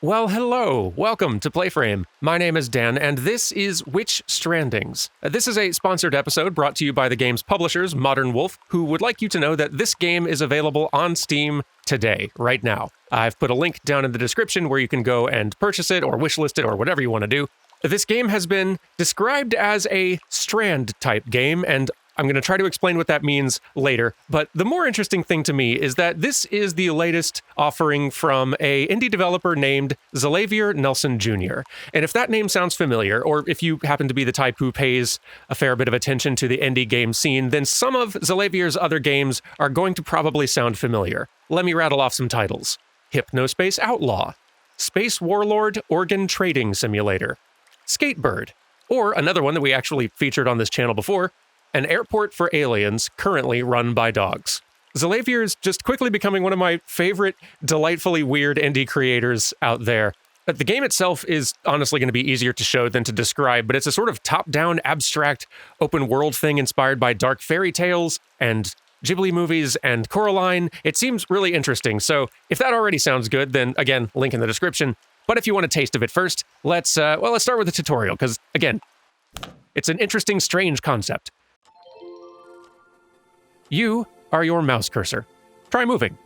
Well, hello. Welcome to PlayFrame. My name is Dan, and this is Which Strandings. This is a sponsored episode brought to you by the game's publishers, Modern Wolf, who would like you to know that this game is available on Steam today, right now. I've put a link down in the description where you can go and purchase it or wishlist it or whatever you want to do. This game has been described as a Strand-type game, and I'm going to try to explain what that means later, but the more interesting thing to me is that this is the latest offering from a indie developer named Xalavier Nelson Jr. And if that name sounds familiar, or if you happen to be the type who pays a fair bit of attention to the indie game scene, then some of Xalavier's other games are going to probably sound familiar. Let me rattle off some titles. Hypnospace Outlaw, Space Warlord Organ Trading Simulator, Skatebird, or another one that we actually featured on this channel before, An Airport for Aliens, currently run by dogs. Xalavier is just quickly becoming one of my favorite, delightfully weird indie creators out there. But the game itself is honestly going to be easier to show than to describe, but it's a sort of top-down, abstract, open-world thing inspired by dark fairy tales and Ghibli movies and Coraline. It seems really interesting, so if that already sounds good, then again, link in the description. But if you want a taste of it first, let's start with the tutorial, because again, it's an interesting, strange concept. You are your mouse cursor. Try moving.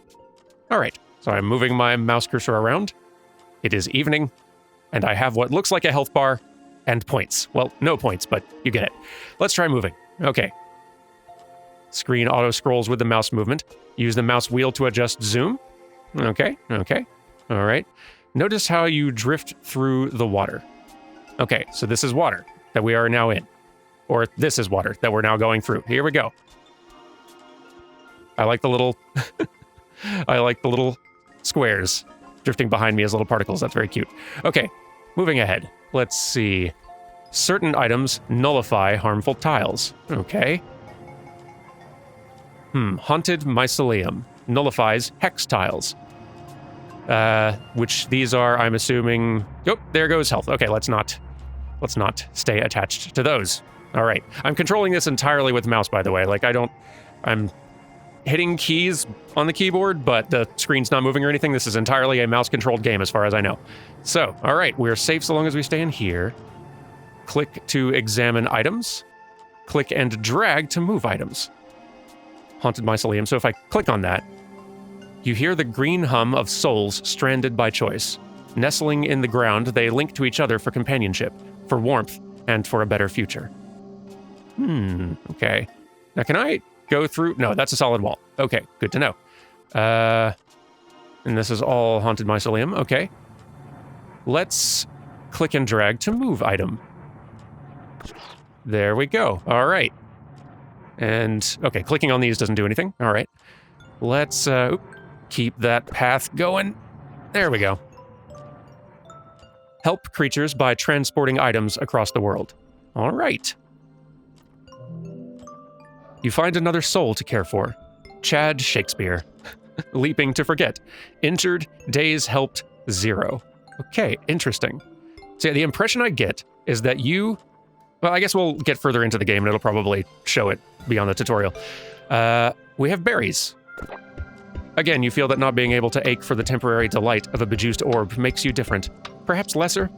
All right, so I'm moving my mouse cursor around. It is evening, and I have what looks like a health bar and points. Well, no points, but you get it. Let's try moving. Okay. Screen auto-scrolls with the mouse movement. Use the mouse wheel to adjust zoom. Okay. All right. Notice how you drift through the water. Okay, so this is water that we are now in. Or this is water that we're now going through. Here we go. I like the little squares drifting behind me as little particles. That's very cute. Okay, moving ahead. Let's see. Certain items nullify harmful tiles. Okay. Haunted Mycelium nullifies hex tiles. Which these are, I'm assuming... Oh, there goes health. Okay, let's not stay attached to those. All right. I'm controlling this entirely with mouse, by the way. I'm hitting keys on the keyboard, but the screen's not moving or anything. This is entirely a mouse-controlled game as far as I know. So, all right, we're safe so long as we stay in here. Click to examine items. Click and drag to move items. Haunted Mycelium. So if I click on that, you hear the green hum of souls stranded by choice. Nestling in the ground, they link to each other for companionship, for warmth, and for a better future. Okay. Now can I go through? No, that's a solid wall. Okay, good to know. And this is all Haunted Mycelium. Okay. Let's click and drag to move item. There we go. All right. And, okay, clicking on these doesn't do anything. All right. Let's keep that path going. There we go. Help creatures by transporting items across the world. All right. You find another soul to care for. Chad Shakespeare. Leaping to forget. Injured, days helped, 0. Okay, interesting. So yeah, the impression I get is that you... Well, I guess we'll get further into the game and it'll probably show it beyond the tutorial. We have berries. Again, you feel that not being able to ache for the temporary delight of a bejuiced orb makes you different. Perhaps lesser?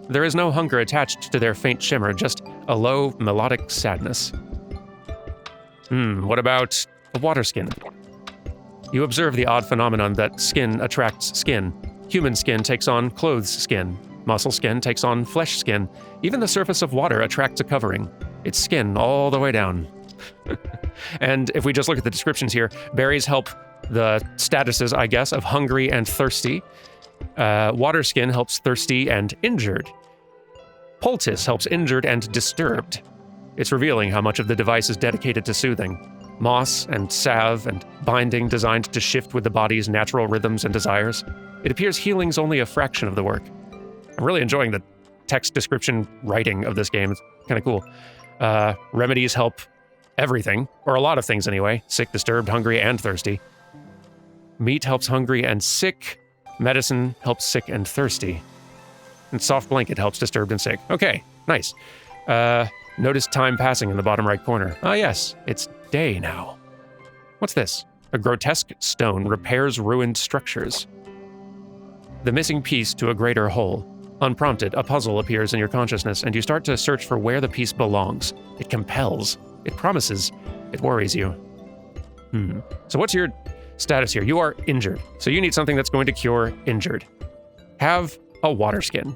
There is no hunger attached to their faint shimmer, just a low, melodic sadness. What about a water skin? You observe the odd phenomenon that skin attracts skin. Human skin takes on clothes skin. Muscle skin takes on flesh skin. Even the surface of water attracts a covering. It's skin all the way down. And if we just look at the descriptions here, berries help the statuses, I guess, of hungry and thirsty. Water skin helps thirsty and injured. Poultice helps injured and disturbed. It's revealing how much of the device is dedicated to soothing. Moss and salve and binding designed to shift with the body's natural rhythms and desires. It appears healing's only a fraction of the work. I'm really enjoying the text description writing of this game. It's kind of cool. Remedies help everything, or a lot of things anyway. Sick, disturbed, hungry, and thirsty. Meat helps hungry and sick. Medicine helps sick and thirsty. And soft blanket helps disturbed and sick. Okay, nice. Notice time passing in the bottom right corner. Ah, yes, it's day now. What's this? A grotesque stone repairs ruined structures. the missing piece to a greater whole. Unprompted, a puzzle appears in your consciousness, and you start to search for where the piece belongs. It compels. It promises. It worries you. So what's your status here? You are injured. So you need something that's going to cure injured. Have a water skin.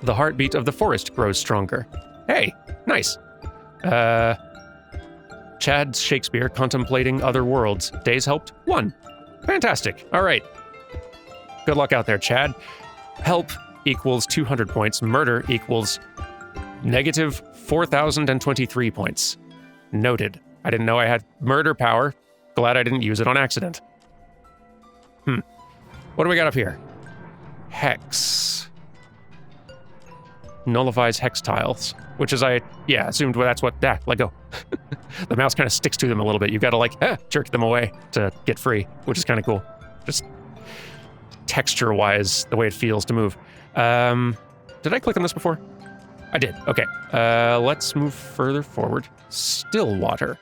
The heartbeat of the forest grows stronger. Hey, nice. Chad Shakespeare contemplating other worlds. Days helped 1. Fantastic. All right. Good luck out there, Chad. Help equals 200 points. Murder equals negative 4,023 points. Noted. I didn't know I had murder power. Glad I didn't use it on accident. What do we got up here? Hex. Nullifies hex tiles, which is assumed that's what, let go. The mouse kind of sticks to them a little bit. You've got to jerk them away to get free, which is kind of cool. Just texture-wise, the way it feels to move. Did I click on this before? I did, okay. Let's move further forward. Still water.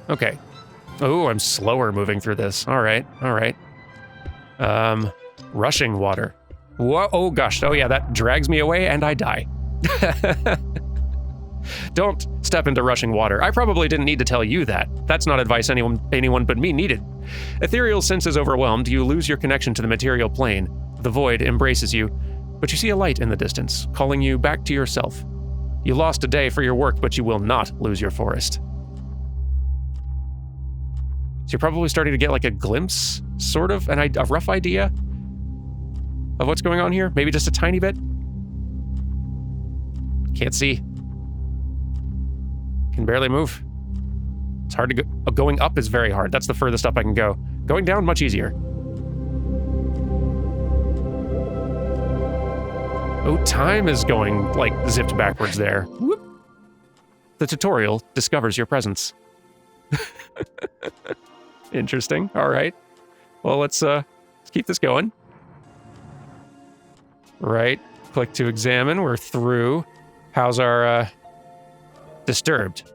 Okay. Oh, I'm slower moving through this. All right. Rushing water. Whoa, oh gosh, oh yeah, that drags me away and I die. Don't step into rushing water. I probably didn't need to tell you that. That's not advice anyone but me needed. Ethereal senses overwhelmed, you lose your connection to the material plane. The void embraces you, but you see a light in the distance, calling you back to yourself. You lost a day for your work, but you will not lose your forest. So you're probably starting to get like a glimpse, sort of, a rough idea of what's going on here. Maybe just a tiny bit. Can't see. Can barely move. It's hard to go. Going up is very hard. That's the furthest up I can go. Going down, much easier. Oh, time is going, zipped backwards there. Whoop. The tutorial discovers your presence. Interesting. All right. Well, let's keep this going. Right. Click to examine. We're through. How's our, disturbed?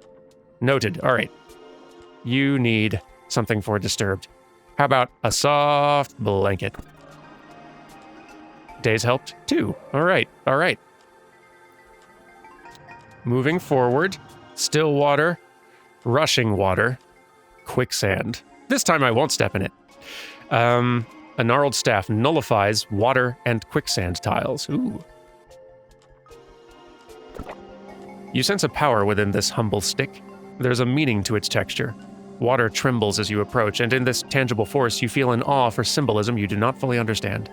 Noted. All right. You need something for disturbed. How about a soft blanket? Days helped 2. All right. Moving forward. Still water. Rushing water. Quicksand. This time I won't step in it. A gnarled staff nullifies water and quicksand tiles. Ooh. You sense a power within this humble stick. There's a meaning to its texture. Water trembles as you approach, and in this tangible force you feel an awe for symbolism you do not fully understand.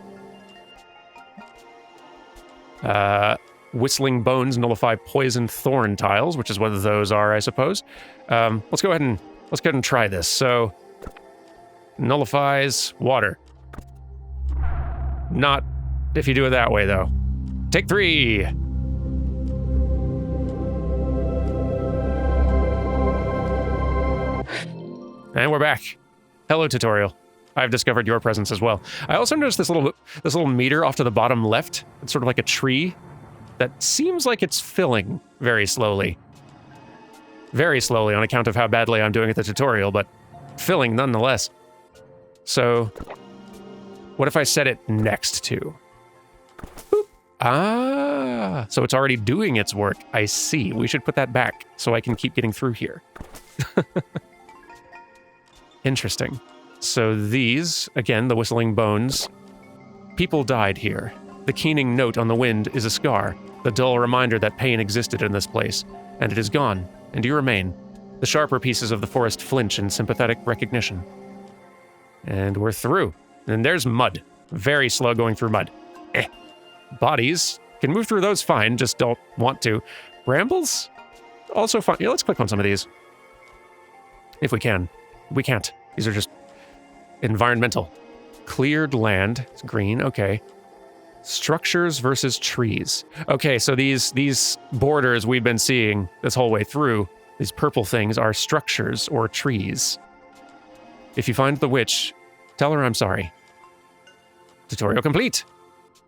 Whistling bones nullify poison thorn tiles, which is what those are, I suppose. Let's go ahead and try this. So, nullifies water. Not if you do it that way, though. Take 3. And we're back. Hello, tutorial. I've discovered your presence as well. I also noticed this little meter off to the bottom left. It's sort of like a tree that seems like it's filling very slowly. Very slowly on account of how badly I'm doing at the tutorial, but filling nonetheless. So, what if I set it next to? Boop. Ah, so it's already doing its work. I see. We should put that back so I can keep getting through here. Interesting. So these, again, the whistling bones. People died here. The keening note on the wind is a scar, the dull reminder that pain existed in this place, and it is gone, and you remain. The sharper pieces of the forest flinch in sympathetic recognition. And we're through. And there's mud. Very slow going through mud. Bodies. Can move through those fine, just don't want to. Brambles? Also fine. Yeah, let's click on some of these. If we can. We can't. These are just environmental. Cleared land. It's green. Okay. Structures versus trees. Okay, so these borders we've been seeing this whole way through, these purple things are structures or trees. If you find the witch, tell her I'm sorry. Tutorial complete.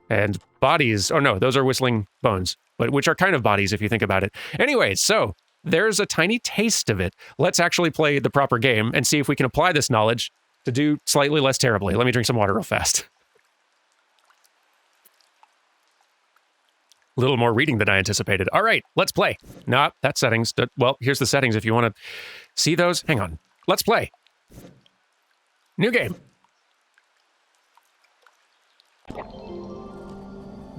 And bodies. Oh no, those are whistling bones, but which are kind of bodies if you think about it. Anyways, so there's a tiny taste of it. Let's actually play the proper game and see if we can apply this knowledge to do slightly less terribly. Let me drink some water real fast. A little more reading than I anticipated. All right, let's play. Nah, that's settings. Well, here's the settings if you want to see those. Hang on. Let's play. New game.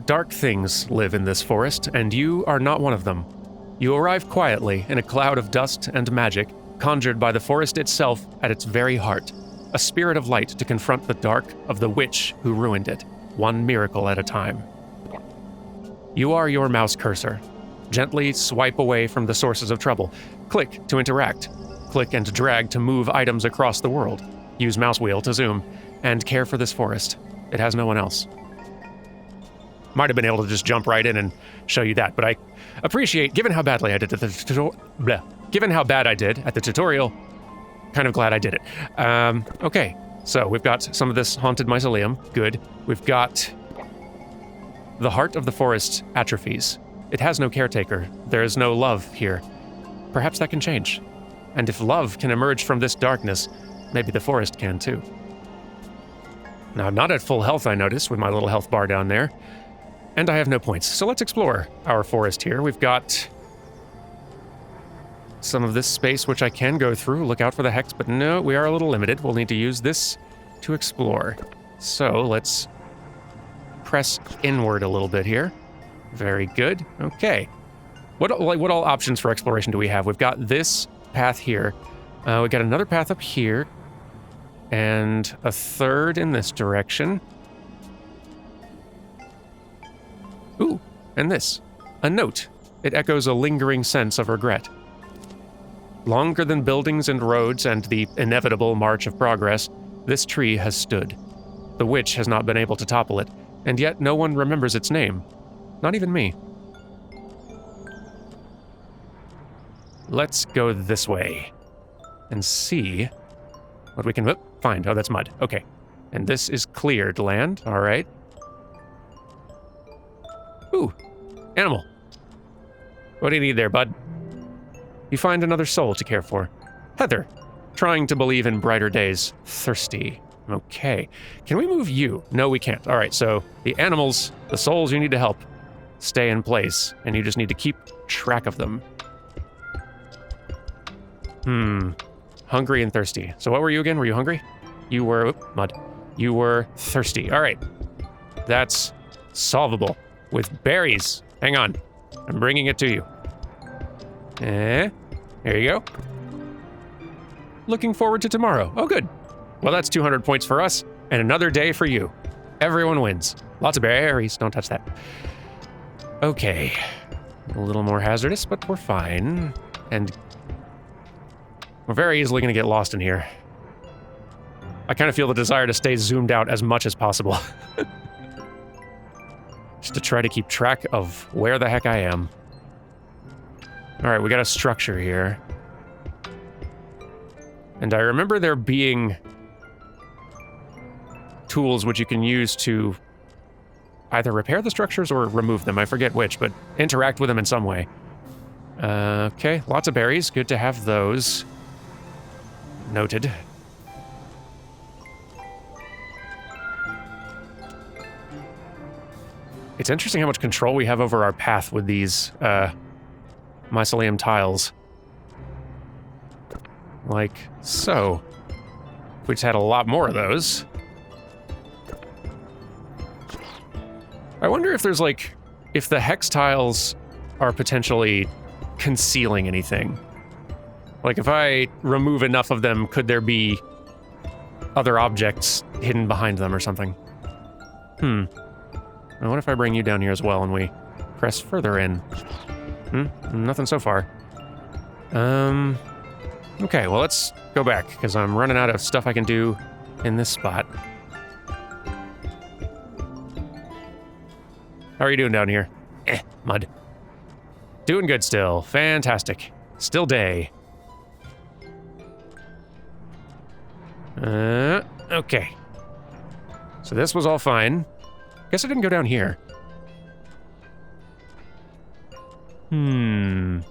Dark things live in this forest, and you are not one of them. You arrive quietly in a cloud of dust and magic, conjured by the forest itself at its very heart. A spirit of light to confront the dark of the witch who ruined it, one miracle at a time. You are your mouse cursor. Gently swipe away from the sources of trouble. Click to interact. Click and drag to move items across the world. Use mouse wheel to zoom. And care for this forest. It has no one else. Might have been able to just jump right in and show you that, but I appreciate, given how badly I did at the tutorial, kind of glad I did it. Okay, so we've got some of this haunted mycelium. Good. We've got the heart of the forest atrophies. It has no caretaker. There is no love here. Perhaps that can change. And if love can emerge from this darkness, maybe the forest can too. Now, I'm not at full health, I notice, with my little health bar down there. And I have no points. So let's explore our forest here. We've got some of this space which I can go through. Look out for the hex, but no, we are a little limited. We'll need to use this to explore. So let's press inward a little bit here. Very good. Okay. What all options for exploration do we have? We've got this path here. We've got another path up here. And a third in this direction. Ooh, and this. A note. It echoes a lingering sense of regret. Longer than buildings and roads and the inevitable march of progress, this tree has stood. The witch has not been able to topple it, and yet no one remembers its name. Not even me. Let's go this way and see what we can find. Oh, that's mud. Okay. And this is cleared land. All right. Ooh, animal. What do you need there, bud? You find another soul to care for. Heather, trying to believe in brighter days. Thirsty. Okay. Can we move you? No, we can't. All right, so the animals, the souls you need to help, stay in place, and you just need to keep track of them. Hungry and thirsty. So what were you again? Were you hungry? You were, mud. You were thirsty. All right. That's solvable with berries. Hang on. I'm bringing it to you. There you go. Looking forward to tomorrow. Oh, good. Well, that's 200 points for us, and another day for you. Everyone wins. Lots of berries. Don't touch that. Okay. A little more hazardous, but we're fine. And we're very easily going to get lost in here. I kind of feel the desire to stay zoomed out as much as possible. Just to try to keep track of where the heck I am. Alright, we got a structure here. And I remember there being tools which you can use to either repair the structures or remove them. I forget which, but interact with them in some way. Okay, lots of berries. Good to have those. Noted. It's interesting how much control we have over our path with these, mycelium tiles. Like so. We just had a lot more of those. I wonder if there's like, if the hex tiles are potentially concealing anything. Like if I remove enough of them, could there be other objects hidden behind them or something? Now what if I bring you down here as well and we press further in? Nothing so far. Okay, well let's go back, because I'm running out of stuff I can do in this spot. How are you doing down here? Mud. Doing good still. Fantastic. Still day. Okay. So this was all fine. Guess I didn't go down here.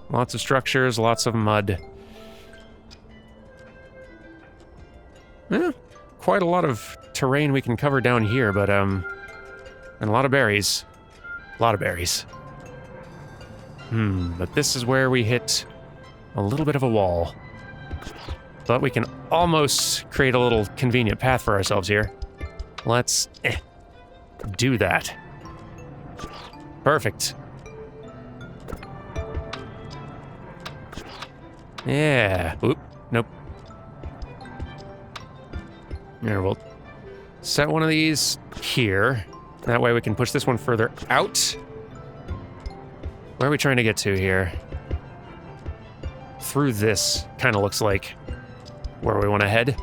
Lots of structures, lots of mud. quite a lot of terrain we can cover down here, but, and a lot of berries. A lot of berries. But this is where we hit a little bit of a wall. But we can almost create a little convenient path for ourselves here. Let's do that. Perfect. Yeah. Oop. Nope. Here, we'll set one of these here. That way we can push this one further out. Where are we trying to get to here? Through this, kind of looks like where we want to head.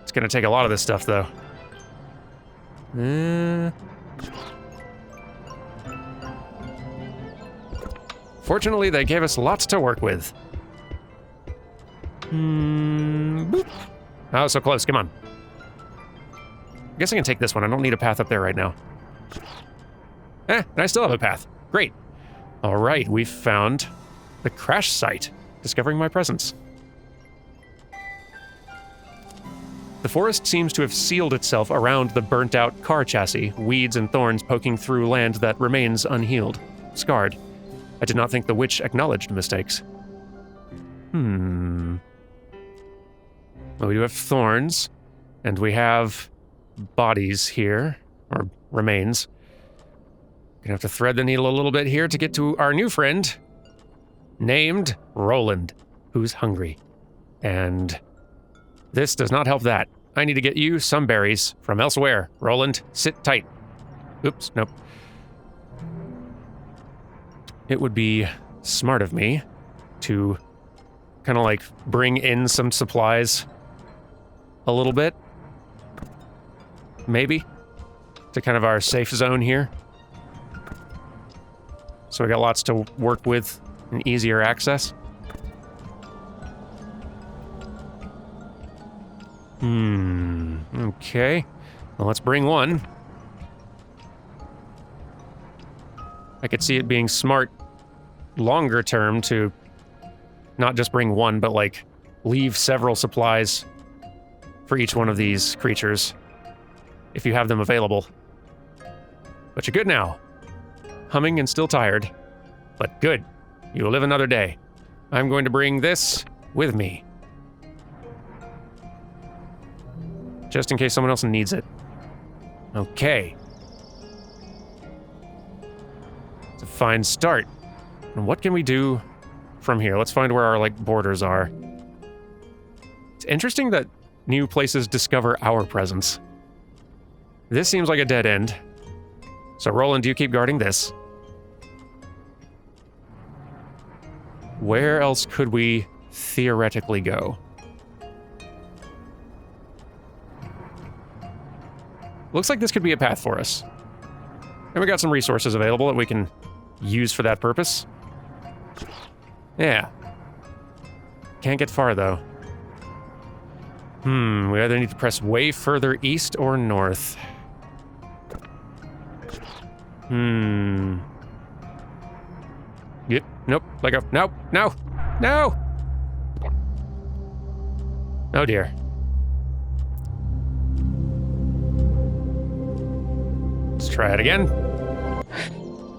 It's going to take a lot of this stuff, though. Fortunately, they gave us lots to work with. Boop. Oh, so close. Come on. I guess I can take this one. I don't need a path up there right now. And I still have a path. Great. All right, we've found the crash site. Discovering my presence. The forest seems to have sealed itself around the burnt-out car chassis, weeds and thorns poking through land that remains unhealed, scarred. I did not think the witch acknowledged mistakes. Well, we do have thorns, and we have bodies here, or remains. Gonna have to thread the needle a little bit here to get to our new friend, named Roland, who's hungry. And this does not help that. I need to get you some berries from elsewhere. Roland, sit tight. Oops, nope. It would be smart of me to kind of like bring in some supplies a little bit. Maybe. To kind of our safe zone here. So we got lots to work with and easier access. Okay. Well, let's bring one. I could see it being smart longer term to not just bring one, but like leave several supplies for each one of these creatures if you have them available. But you're good now. Humming and still tired, but good. You will live another day. I'm going to bring this with me. Just in case someone else needs it. Okay. It's a fine start. And what can we do from here? Let's find where our, like, borders are. It's interesting that new places discover our presence. This seems like a dead end. So, Roland, you keep guarding this. Where else could we theoretically go? Looks like this could be a path for us. And we got some resources available that we can use for that purpose. Yeah. Can't get far, though. We either need to press way further east or north. Yep, nope, let go. No, no, no! Oh dear. Let's try it again.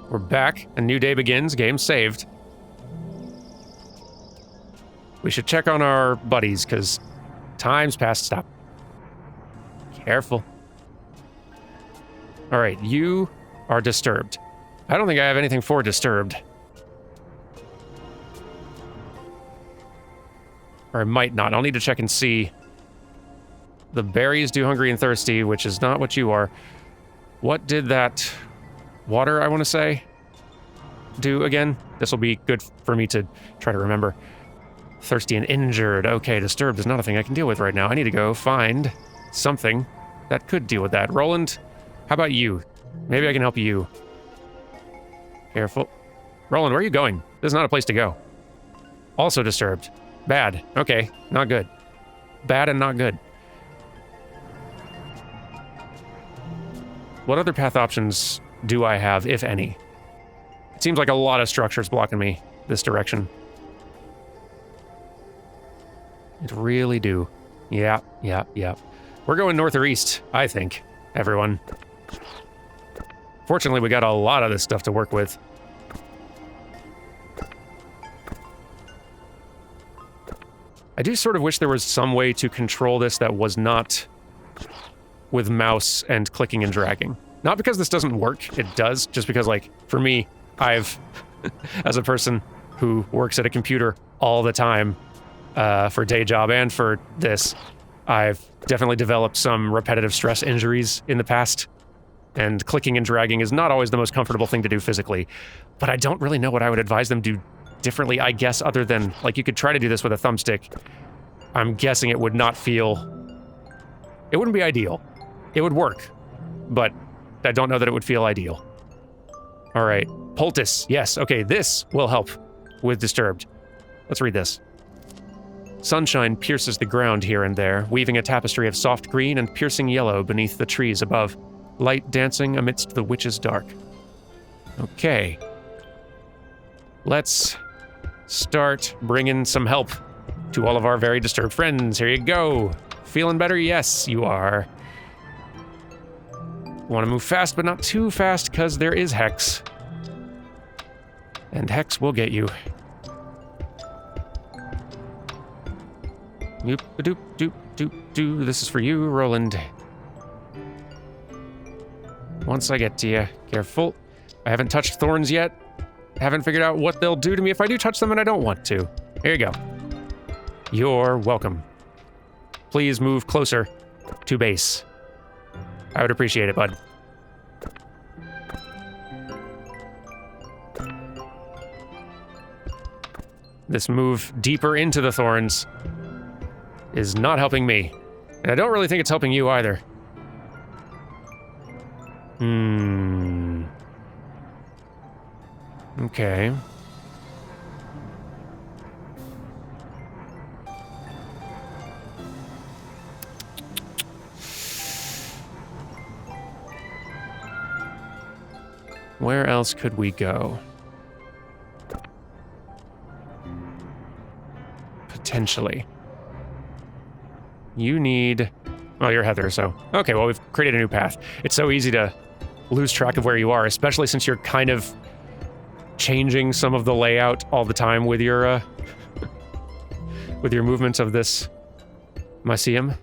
We're back. A new day begins. Game saved. We should check on our buddies, because time's past. Stop. Careful. All right, you are disturbed. I don't think I have anything for disturbed. Or I might not. I'll need to check and see. The berries do hungry and thirsty, which is not what you are. What did that water, I want to say, do again? This will be good for me to try to remember. Thirsty and injured. Okay, disturbed is not a thing I can deal with right now. I need to go find something that could deal with that. Roland, how about you? Maybe I can help you. Careful. Roland, where are you going? This is not a place to go. Also disturbed. Bad. Okay, not good. Bad and not good. What other path options do I have, if any? It seems like a lot of structures blocking me this direction. It really do. Yeah, yeah, yeah. We're going north or east, I think, everyone. Fortunately, we got a lot of this stuff to work with. I do sort of wish there was some way to control this that was not with mouse and clicking and dragging. Not because this doesn't work, it does, just because, like, for me, I've, as a person who works at a computer all the time, for day job and for this, I've definitely developed some repetitive stress injuries in the past, and clicking and dragging is not always the most comfortable thing to do physically, but I don't really know what I would advise them do differently, I guess, other than, like, you could try to do this with a thumbstick. I'm guessing it would not feel... It wouldn't be ideal. It would work, but I don't know that it would feel ideal. Alright, poultice, yes, okay, this will help with Disturbed. Let's read this. Sunshine pierces the ground here and there, weaving a tapestry of soft green and piercing yellow beneath the trees above, light dancing amidst the witch's dark. Okay. Let's start bringing some help to all of our very disturbed friends. Here you go. Feeling better? Yes, you are. Want to move fast, but not too fast, because there is Hex. And Hex will get you. Doop, doop, doop, doop, doop. This is for you, Roland. Once I get to you, careful. I haven't touched thorns yet. Haven't figured out what they'll do to me if I do touch them and I don't want to. Here you go. You're welcome. Please move closer to base. I would appreciate it, bud. This move deeper into the thorns is not helping me. And I don't really think it's helping you either. Okay. Where else could we go? Potentially. You need... Oh, you're Heather, so... Okay, well, we've created a new path. It's so easy to lose track of where you are, especially since you're kind of changing some of the layout all the time with your, with your movements of this... Missium?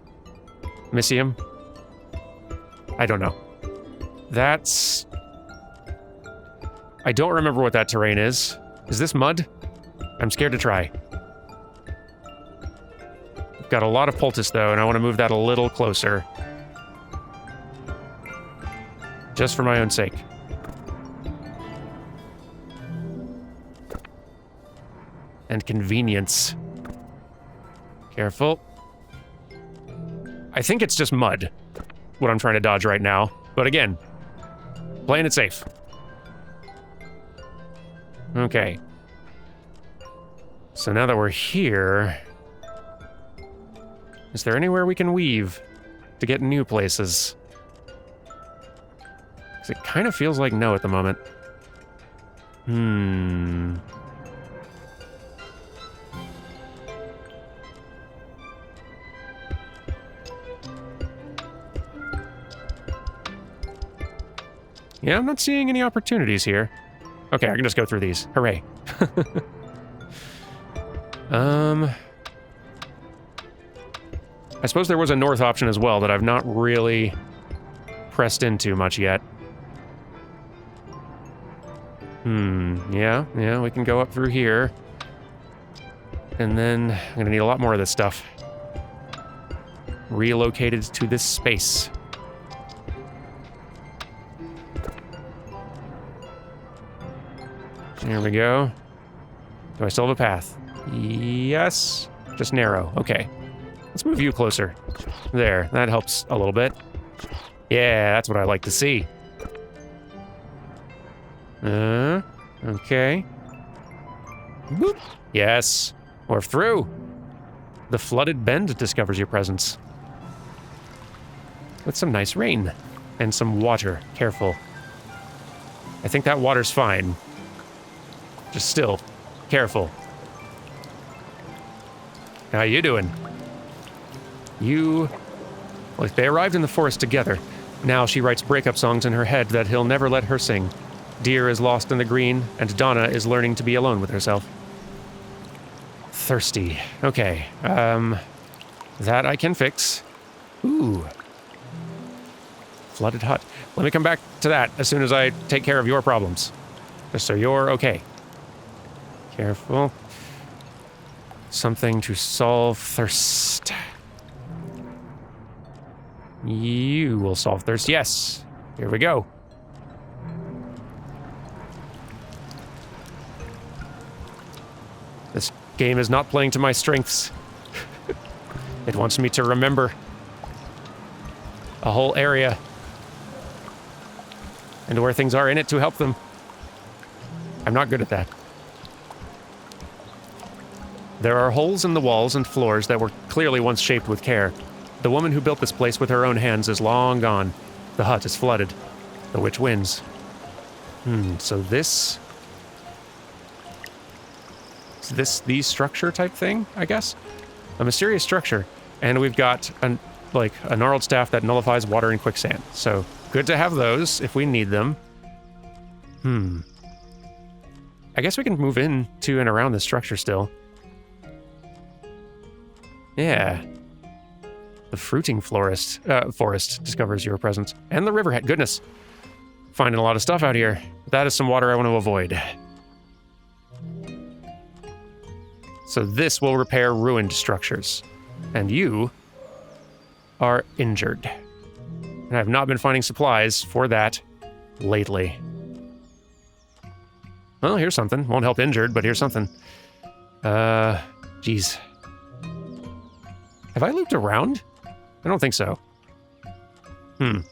I don't know. That's... I don't remember what that terrain is. Is this mud? I'm scared to try. Got a lot of poultice, though, and I want to move that a little closer. Just for my own sake. And convenience. Careful. I think it's just mud, what I'm trying to dodge right now. But again, playing it safe. Okay. So now that we're here... Is there anywhere we can weave to get new places? Because it kind of feels like no at the moment. Yeah, I'm not seeing any opportunities here. Okay, I can just go through these. Hooray. I suppose there was a north option as well that I've not really pressed into much yet. Yeah, we can go up through here. And then I'm gonna need a lot more of this stuff. Relocated to this space. There we go. Do I still have a path? Yes. Just narrow. Okay. Let's move you closer. There. That helps a little bit. Yeah, that's what I like to see. Okay. Boop. Yes. Or through. The flooded bend discovers your presence. With some nice rain. And some water. Careful. I think that water's fine. Just still. Careful. How you doing? Like, they arrived in the forest together. Now she writes breakup songs in her head that he'll never let her sing. Deer is lost in the green, and Donna is learning to be alone with herself. Thirsty. Okay, that I can fix. Ooh. Flooded hut. Let me come back to that as soon as I take care of your problems. Just so you're okay. Careful. Something to solve thirst. You will solve thirst. Yes. Here we go. This game is not playing to my strengths. It wants me to remember a whole area and where things are in it to help them. I'm not good at that. There are holes in the walls and floors that were clearly once shaped with care. The woman who built this place with her own hands is long gone. The hut is flooded. The witch wins. So this... Is this the structure type thing, I guess? A mysterious structure. And we've got a gnarled staff that nullifies water and quicksand. So, good to have those if we need them. I guess we can move in to and around this structure still. Yeah. The fruiting forest discovers your presence. And the riverhead. Goodness. Finding a lot of stuff out here. That is some water I want to avoid. So this will repair ruined structures. And you are injured. And I have not been finding supplies for that lately. Well, here's something. Won't help injured, but here's something. Geez. Have I looped around? I don't think so. I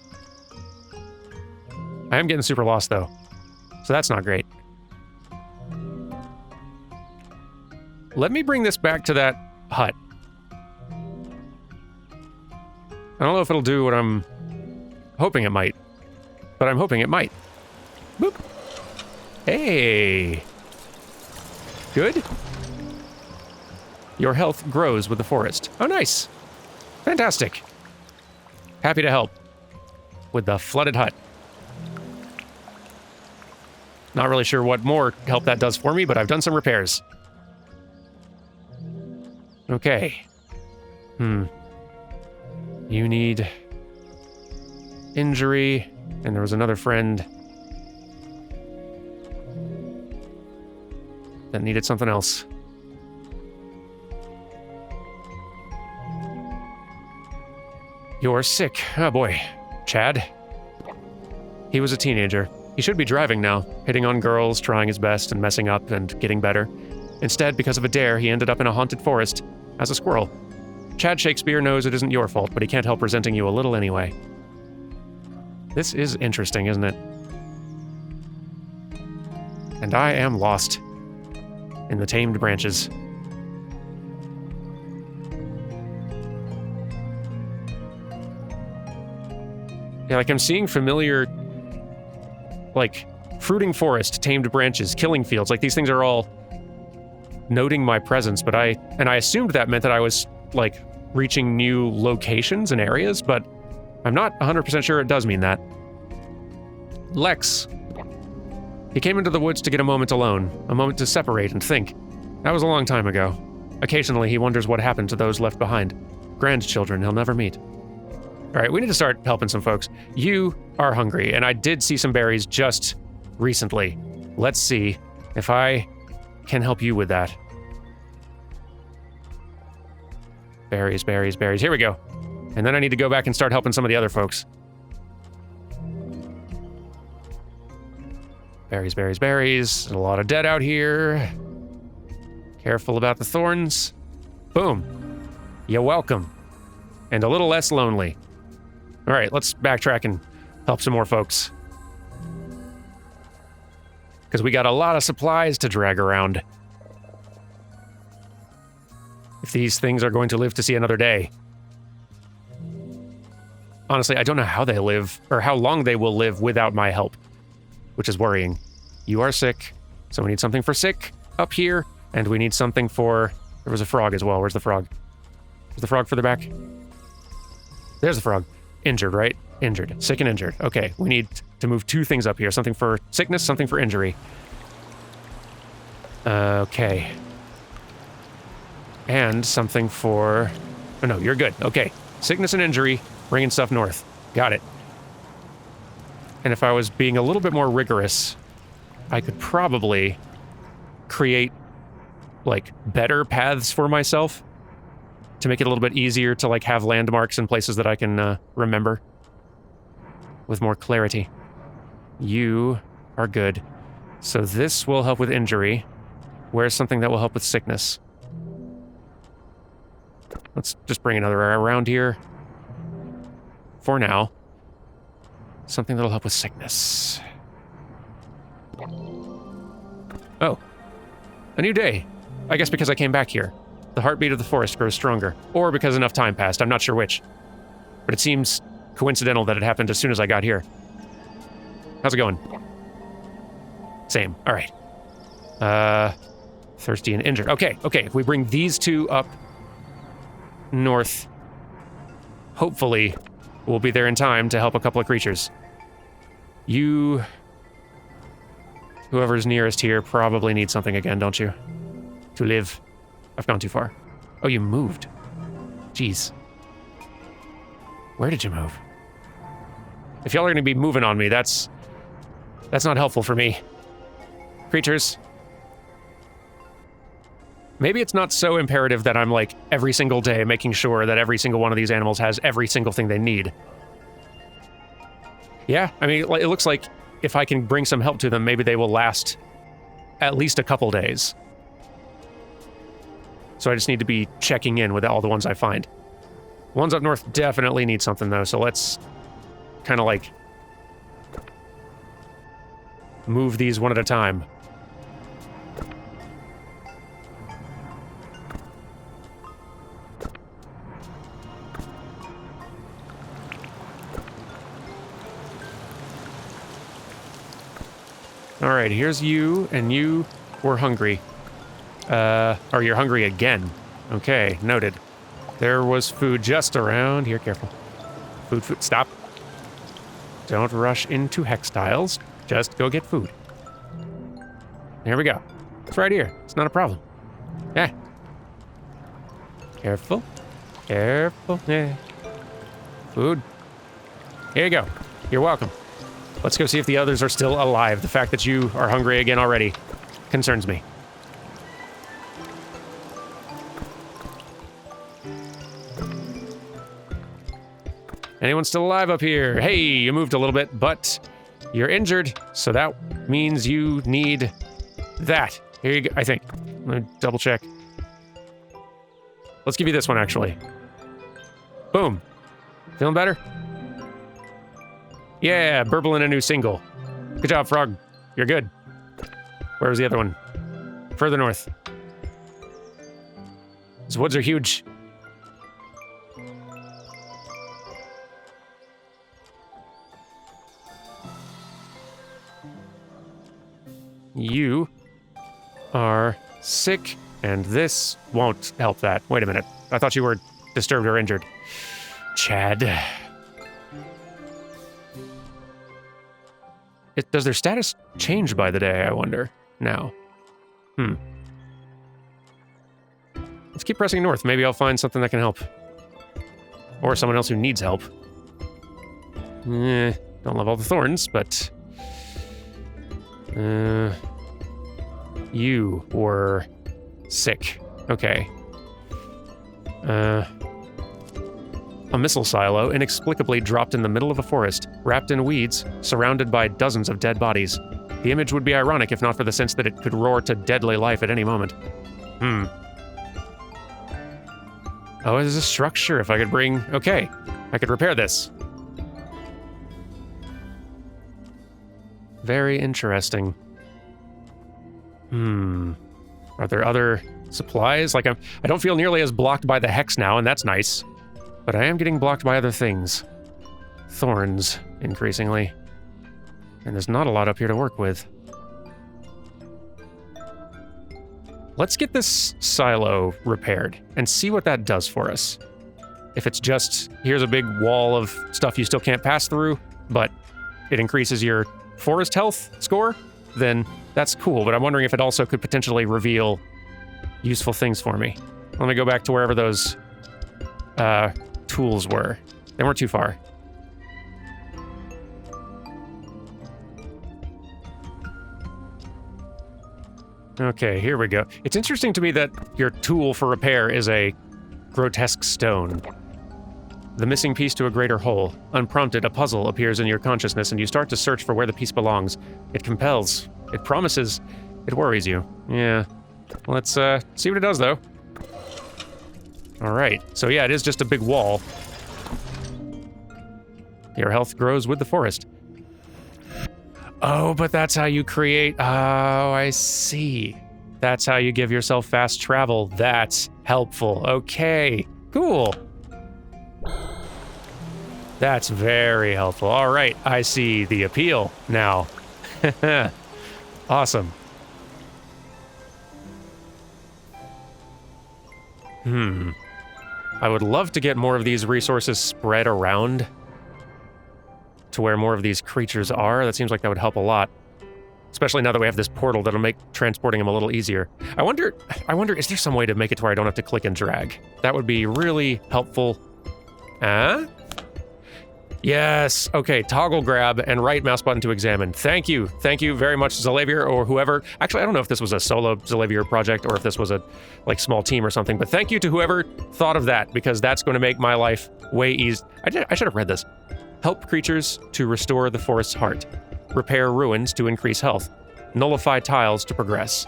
am getting super lost, though. So that's not great. Let me bring this back to that hut. I don't know if it'll do what I'm hoping it might, but I'm hoping it might. Boop. Hey. Good. Your health grows with the forest. Oh, nice. Fantastic. Happy to help with the flooded hut. Not really sure what more help that does for me, but I've done some repairs. Okay. You need injury, and there was another friend that needed something else. You're sick. Oh boy. Chad. He was a teenager. He should be driving now, hitting on girls, trying his best, and messing up and getting better. Instead, because of a dare, he ended up in a haunted forest as a squirrel. Chad Shakespeare knows it isn't your fault, but he can't help resenting you a little anyway. This is interesting, isn't it? And I am lost in the tamed branches. Yeah, like I'm seeing familiar, like, fruiting forest, tamed branches, killing fields. Like, these things are all noting my presence, but I assumed that meant that I was, like, reaching new locations and areas, but I'm not 100% sure it does mean that. Lex. He came into the woods to get a moment alone, a moment to separate and think. That was a long time ago. Occasionally, he wonders what happened to those left behind. Grandchildren he'll never meet. All right, we need to start helping some folks. You are hungry, and I did see some berries just recently. Let's see if I can help you with that. Berries, berries, berries. Here we go. And then I need to go back and start helping some of the other folks. Berries, berries, berries. There's a lot of dead out here. Careful about the thorns. Boom. You're welcome. And a little less lonely. All right, let's backtrack and help some more folks. Because we got a lot of supplies to drag around. If these things are going to live to see another day. Honestly, I don't know how they live, or how long they will live without my help, which is worrying. You are sick, so we need something for sick up here, and we need something for There was a frog as well. Where's the frog? Is the frog further back? There's the frog. Injured, right? Injured. Sick and injured. Okay, we need to move 2 things up here. Something for sickness, something for injury. Okay. And something for... Oh, no, you're good. Okay. Sickness and injury, bringing stuff north. Got it. And if I was being a little bit more rigorous, I could probably create, like, better paths for myself to make it a little bit easier to, like, have landmarks and places that I can remember with more clarity. You are good. So this will help with injury. Where's something that will help with sickness? Let's just bring another around here. For now. Something that'll help with sickness. Oh. A new day. I guess because I came back here. The heartbeat of the forest grows stronger. Or because enough time passed, I'm not sure which. But it seems coincidental that it happened as soon as I got here. How's it going? Same. Alright. Thirsty and injured. Okay, if we bring these 2 up north, hopefully we'll be there in time to help a couple of creatures. You... Whoever's nearest here probably needs something again, don't you? To live. I've gone too far. Oh, you moved. Jeez. Where did you move? If y'all are gonna be moving on me, that's not helpful for me. Creatures. Maybe it's not so imperative that I'm, like, every single day making sure that every single one of these animals has every single thing they need. Yeah, I mean, it looks like if I can bring some help to them, maybe they will last at least a couple days. So I just need to be checking in with all the ones I find. Ones up north definitely need something, though, so let's kind of, like, move these one at a time. Alright, here's you, and you were hungry. Or you're hungry again. Okay, noted. There was food just around here. Careful. Food, stop. Don't rush into hex tiles. Just go get food. There we go. It's right here. It's not a problem. Yeah. Careful. Careful. Yeah. Food. Here you go. You're welcome. Let's go see if the others are still alive. The fact that you are hungry again already concerns me. Anyone still alive up here? Hey, you moved a little bit, but you're injured, so that means you need that. Here you go, I think. Let me double check. Let's give you this one, actually. Boom. Feeling better? Yeah, burbling a new single. Good job, Frog. You're good. Where was the other one? Further north. These woods are huge. You are sick, and this won't help that. Wait a minute. I thought you were disturbed or injured. Chad. Does their status change by the day, I wonder, now? Let's keep pressing north. Maybe I'll find something that can help. Or someone else who needs help. Don't love all the thorns, but... You were sick. Okay. A missile silo inexplicably dropped in the middle of a forest, wrapped in weeds, surrounded by dozens of dead bodies. The image would be ironic if not for the sense that it could roar to deadly life at any moment. Oh, there's a structure if I could bring... Okay, I could repair this. Very interesting. Are there other supplies? Like, I don't feel nearly as blocked by the hex now, and that's nice. But I am getting blocked by other things. Thorns, increasingly. And there's not a lot up here to work with. Let's get this silo repaired and see what that does for us. If it's just, here's a big wall of stuff you still can't pass through, but it increases your forest health score, then that's cool. But I'm wondering if it also could potentially reveal useful things for me. Let me go back to wherever those tools were. They weren't too far. Okay, here we go. It's interesting to me that your tool for repair is a grotesque stone. The missing piece to a greater whole. Unprompted, a puzzle appears in your consciousness and you start to search for where the piece belongs. It compels. It promises. It worries you. Yeah. Let's see what it does, though. All right. So yeah, it is just a big wall. Your health grows with the forest. Oh, but that's how you create... Oh, I see. That's how you give yourself fast travel. That's helpful. Okay, cool. That's very helpful. All right, I see the appeal now. Awesome. I would love to get more of these resources spread around to where more of these creatures are. That seems like that would help a lot. Especially now that we have this portal that'll make transporting them a little easier. I wonder, is there some way to make it to where I don't have to click and drag? That would be really helpful. Yes, okay, toggle grab and right mouse button to examine. Thank you very much, Zalavier, or whoever. Actually, I don't know if this was a solo Zalavier project or if this was a small team or something, but thank you to whoever thought of that, because that's going to make my life way easier. I should have read this. Help creatures to restore the forest's heart. Repair ruins to increase health. Nullify tiles to progress.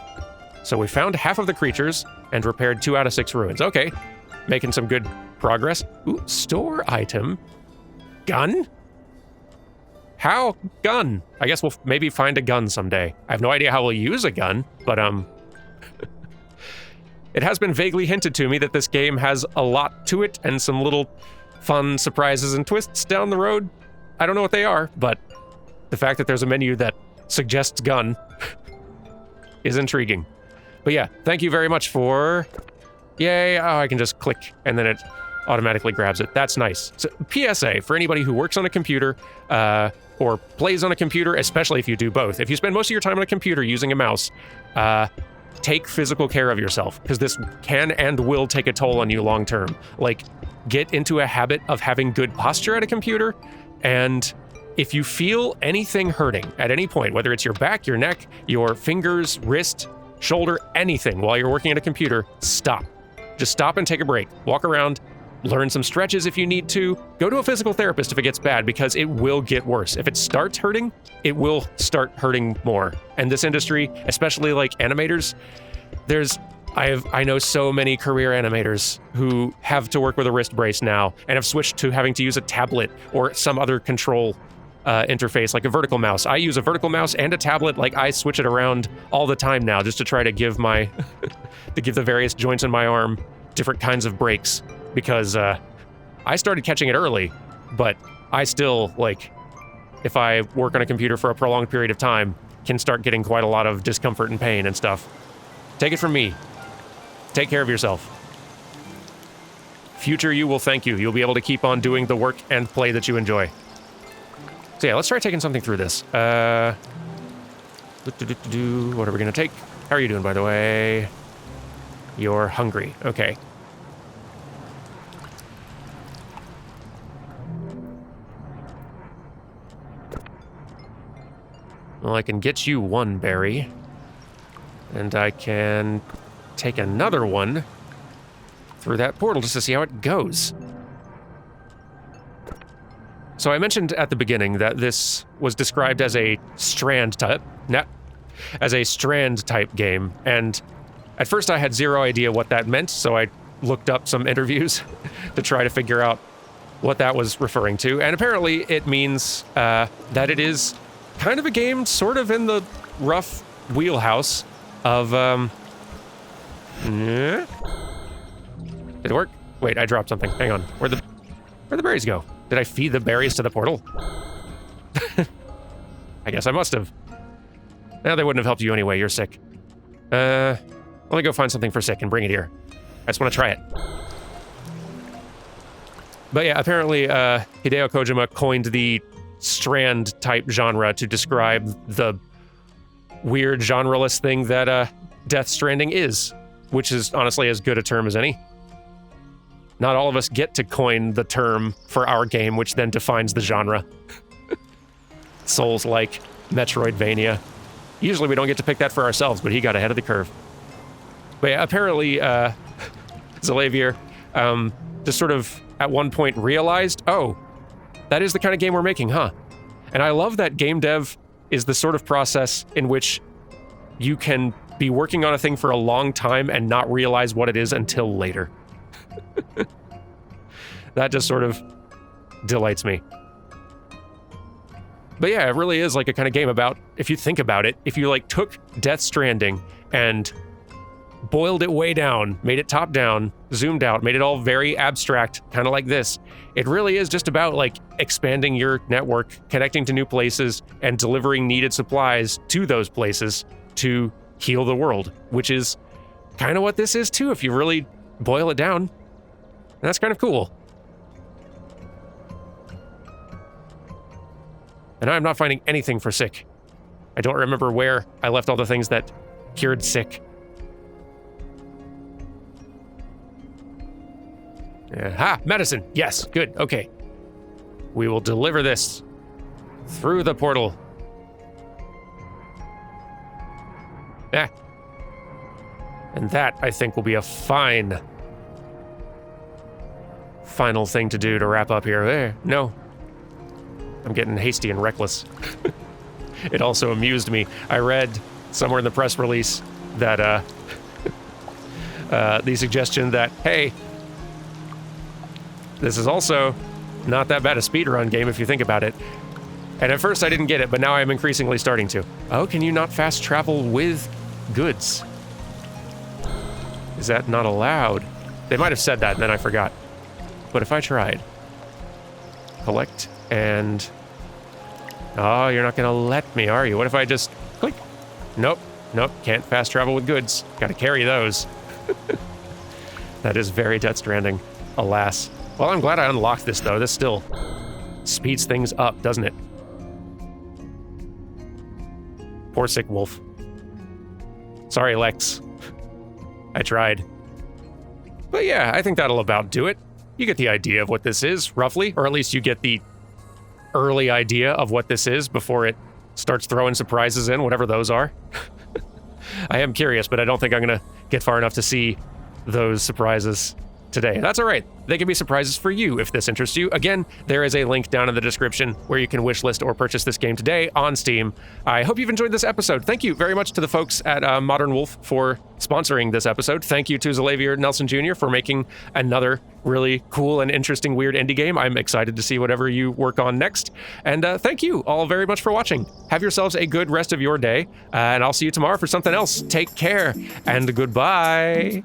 So we found half of the creatures and repaired 2 out of 6 ruins. Okay, making some good progress. Ooh, store item. Gun? How? Gun? I guess we'll maybe find a gun someday. I have no idea how we'll use a gun, but it has been vaguely hinted to me that this game has a lot to it and some little fun surprises and twists down the road. I don't know what they are, but the fact that there's a menu that suggests gun is intriguing. But yeah, thank you very much for... Yay, oh, I can just click and then it automatically grabs it. That's nice. So, PSA, for anybody who works on a computer or plays on a computer, especially if you do both. If you spend most of your time on a computer using a mouse, take physical care of yourself, because this can and will take a toll on you long term. Like, get into a habit of having good posture at a computer, and if you feel anything hurting at any point, whether it's your back, your neck, your fingers, wrist, shoulder, anything while you're working at a computer, stop. Just stop and take a break. Walk around, learn some stretches if you need to. Go to a physical therapist if it gets bad, because it will get worse. If it starts hurting, it will start hurting more. And this industry, especially like animators, I know so many career animators who have to work with a wrist brace now and have switched to having to use a tablet or some other control interface, like a vertical mouse. I use a vertical mouse and a tablet. Like, I switch it around all the time now just to try to give my to give the various joints in my arm different kinds of breaks, because I started catching it early, but I still, like, if I work on a computer for a prolonged period of time, can start getting quite a lot of discomfort and pain and stuff. Take it from me. Take care of yourself. Future you will thank you. You'll be able to keep on doing the work and play that you enjoy. So yeah, let's try taking something through this. What are we gonna take? How are you doing, by the way? You're hungry. Okay. Well, I can get you 1 berry. And I can take another one through that portal just to see how it goes. So I mentioned at the beginning that this was described as a strand type game, and at first I had zero idea what that meant, so I looked up some interviews to try to figure out what that was referring to, and apparently it means that it is kind of a game sort of in the rough wheelhouse of, Did it work? Wait, I dropped something. Hang on. Where'd the berries go? Did I feed the berries to the portal? I guess I must have. No, they wouldn't have helped you anyway. You're sick. Let's Let me go find something for Sick and bring it here. I just want to try it. But yeah, apparently Hideo Kojima coined the Strand-type genre to describe the weird genreless thing that Death Stranding is, which is honestly as good a term as any. Not all of us get to coin the term for our game, which then defines the genre. Souls-like, Metroidvania. Usually we don't get to pick that for ourselves, but he got ahead of the curve. But yeah, apparently Xalavier just sort of at one point realized, oh, that is the kind of game we're making, huh? And I love that game dev is the sort of process in which you can be working on a thing for a long time and not realize what it is until later. That just sort of delights me. But yeah, it really is like a kind of game about, if you think about it, if you like took Death Stranding and boiled it way down, made it top down, zoomed out, made it all very abstract, kind of like this, it really is just about like expanding your network, connecting to new places, and delivering needed supplies to those places to heal the world, which is kind of what this is too, if you really boil it down. And that's kind of cool. And I'm not finding anything for Sick. I don't remember where I left all the things that cured Sick. Ha! Medicine! Yes, good, okay. We will deliver this through the portal. Yeah. And that, I think, will be a fine final thing to do to wrap up here. There, no. I'm getting hasty and reckless. It also amused me. I read somewhere in the press release that the suggestion that, hey, this is also not that bad a speedrun game if you think about it. And at first I didn't get it, but now I'm increasingly starting to. Oh, can you not fast travel with goods? Is that not allowed? They might have said that and then I forgot. But if I tried, collect and... Oh, you're not gonna let me, are you? What if I just click? Nope, nope, can't fast travel with goods. Gotta carry those. That is very Death Stranding, alas. Well, I'm glad I unlocked this though. This still speeds things up, doesn't it? Poor Sick Wolf. Sorry, Lex. I tried. But yeah, I think that'll about do it. You get the idea of what this is, roughly, or at least you get the early idea of what this is before it starts throwing surprises in, whatever those are. I am curious, but I don't think I'm gonna get far enough to see those surprises today. That's all right. They can be surprises for you if this interests you. Again, there is a link down in the description where you can wishlist or purchase this game today on Steam. I hope you've enjoyed this episode. Thank you very much to the folks at Modern Wolf for sponsoring this episode. Thank you to Xalavier Nelson Jr. for making another really cool and interesting weird indie game. I'm excited to see whatever you work on next. And thank you all very much for watching. Have yourselves a good rest of your day, and I'll see you tomorrow for something else. Take care, and goodbye.